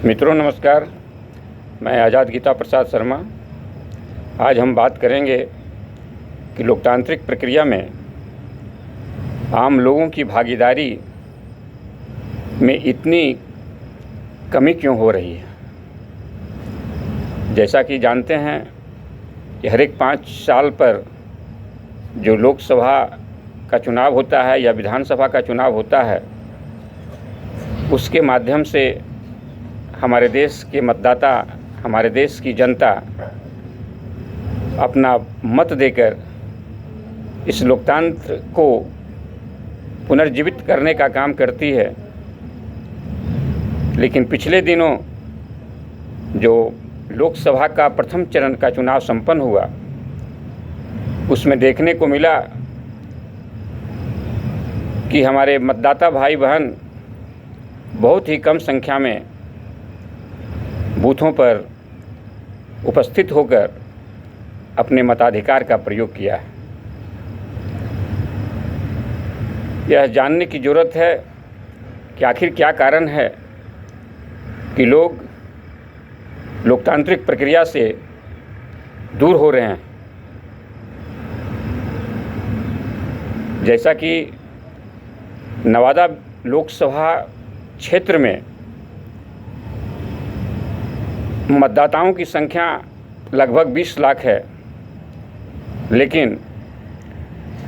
मित्रों नमस्कार, मैं आज़ाद गीता प्रसाद शर्मा। आज हम बात करेंगे कि लोकतांत्रिक प्रक्रिया में आम लोगों की भागीदारी में इतनी कमी क्यों हो रही है। जैसा कि जानते हैं कि हर एक 5 साल पर जो लोकसभा का चुनाव होता है या विधानसभा का चुनाव होता है, उसके माध्यम से हमारे देश के मतदाता, हमारे देश की जनता अपना मत देकर इस लोकतंत्र को पुनर्जीवित करने का काम करती है। लेकिन पिछले दिनों जो लोकसभा का प्रथम चरण का चुनाव संपन्न हुआ, उसमें देखने को मिला कि हमारे मतदाता भाई बहन बहुत ही कम संख्या में बूथों पर उपस्थित होकर अपने मताधिकार का प्रयोग किया है। यह जानने की ज़रूरत है कि आखिर क्या कारण है कि लोग लोकतांत्रिक प्रक्रिया से दूर हो रहे हैं। जैसा कि नवादा लोकसभा क्षेत्र में मतदाताओं की संख्या लगभग 20 लाख है, लेकिन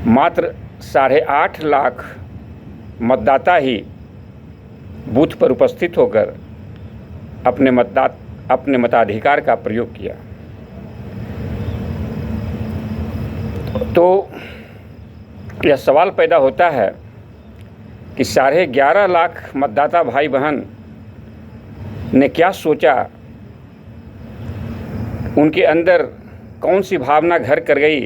मात्र 8.5 लाख मतदाता ही बूथ पर उपस्थित होकर अपने मताधिकार का प्रयोग किया। तो यह सवाल पैदा होता है कि 11.5 लाख मतदाता भाई बहन ने क्या सोचा, उनके अंदर कौन सी भावना घर कर गई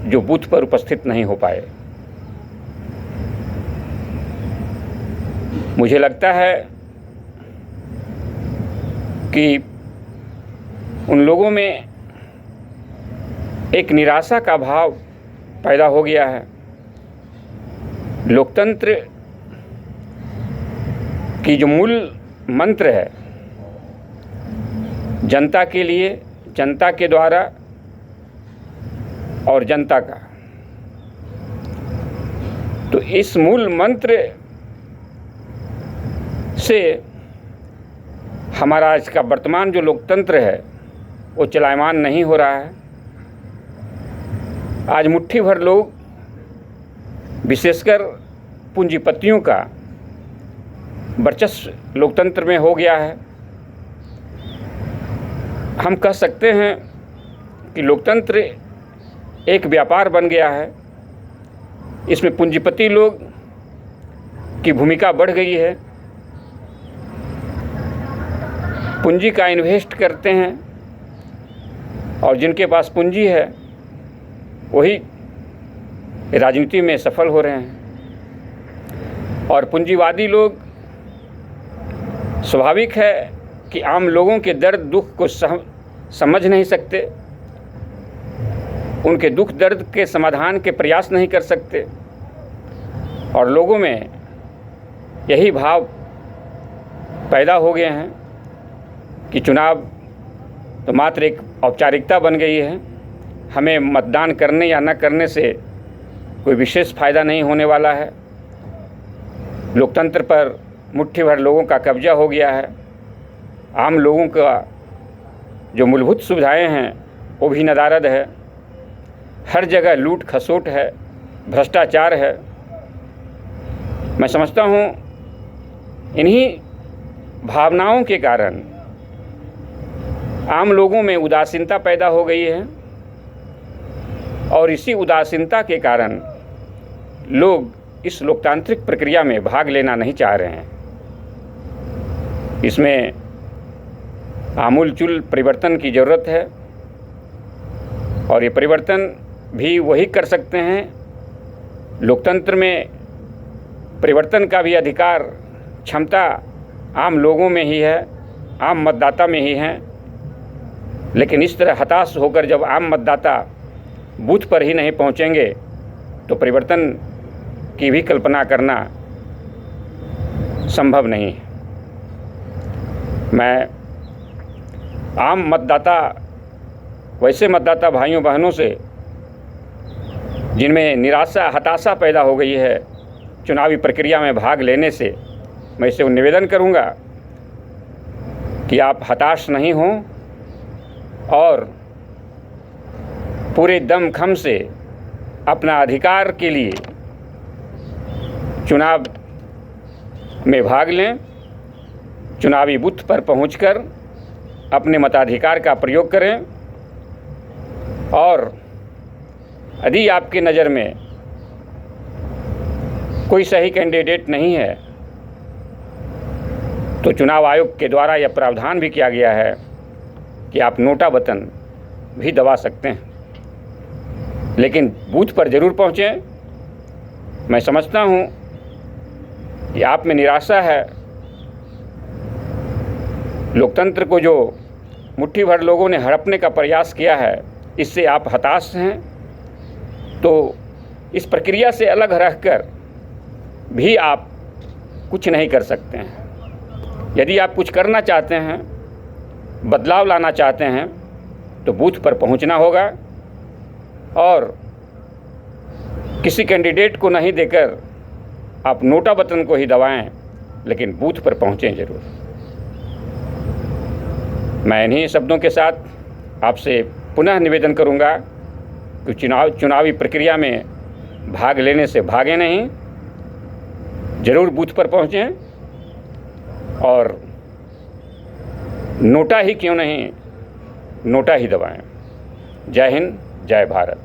जो बूथ पर उपस्थित नहीं हो पाए। मुझे लगता है कि उन लोगों में एक निराशा का भाव पैदा हो गया है। लोकतंत्र की जो मूल मंत्र है, जनता के लिए, जनता के द्वारा और जनता का, तो इस मूल मंत्र से हमारा आज का वर्तमान जो लोकतंत्र है वो चलायमान नहीं हो रहा है। आज मुट्ठी भर लोग, विशेषकर पूंजीपतियों का वर्चस्व लोकतंत्र में हो गया है। हम कह सकते हैं कि लोकतंत्र एक व्यापार बन गया है। इसमें पूंजीपति लोग की भूमिका बढ़ गई है। पूंजी का इन्वेस्ट करते हैं और जिनके पास पूंजी है वही राजनीति में सफल हो रहे हैं। और पूंजीवादी लोग, स्वाभाविक है कि आम लोगों के दर्द दुख को समझ नहीं सकते, उनके दुख दर्द के समाधान के प्रयास नहीं कर सकते, और लोगों में यही भाव पैदा हो गए हैं कि चुनाव तो मात्र एक औपचारिकता बन गई है। हमें मतदान करने या न करने से कोई विशेष फ़ायदा नहीं होने वाला है। लोकतंत्र पर मुट्ठी भर लोगों का कब्जा हो गया है। आम लोगों का जो मूलभूत सुविधाएं हैं वो भी नदारद है। हर जगह लूट खसोट है, भ्रष्टाचार है। मैं समझता हूँ इन्हीं भावनाओं के कारण आम लोगों में उदासीनता पैदा हो गई है, और इसी उदासीनता के कारण लोग इस लोकतांत्रिक प्रक्रिया में भाग लेना नहीं चाह रहे हैं। इसमें आमूलचूल परिवर्तन की ज़रूरत है, और ये परिवर्तन भी वही कर सकते हैं। लोकतंत्र में परिवर्तन का भी अधिकार, क्षमता आम लोगों में ही है, आम मतदाता में ही है। लेकिन इस तरह हताश होकर जब आम मतदाता बूथ पर ही नहीं पहुंचेंगे तो परिवर्तन की भी कल्पना करना संभव नहीं है। मैं आम मतदाता, वैसे मतदाता भाइयों बहनों से जिनमें निराशा, हताशा पैदा हो गई है चुनावी प्रक्रिया में भाग लेने से, मैं इससे निवेदन करूंगा कि आप हताश नहीं हों और पूरे दमखम से अपना अधिकार के लिए चुनाव में भाग लें। चुनावी बूथ पर पहुंचकर अपने मताधिकार का प्रयोग करें और यदि आपकी नज़र में कोई सही कैंडिडेट नहीं है तो चुनाव आयोग के द्वारा यह प्रावधान भी किया गया है कि आप नोटा बटन भी दबा सकते हैं, लेकिन बूथ पर ज़रूर पहुँचें। मैं समझता हूँ कि आप में निराशा है, लोकतंत्र को जो मुट्ठी भर लोगों ने हड़पने का प्रयास किया है इससे आप हताश हैं, तो इस प्रक्रिया से अलग रहकर भी आप कुछ नहीं कर सकते हैं। यदि आप कुछ करना चाहते हैं, बदलाव लाना चाहते हैं, तो बूथ पर पहुंचना होगा और किसी कैंडिडेट को नहीं देकर आप नोटा बटन को ही दबाएं, लेकिन बूथ पर पहुंचें ज़रूर। मैं इन्हीं शब्दों के साथ आपसे पुनः निवेदन करूंगा कि चुनावी प्रक्रिया में भाग लेने से भागें नहीं, ज़रूर बूथ पर पहुंचें और नोटा ही क्यों नहीं, नोटा ही दबाएं। जय हिंद, जय भारत।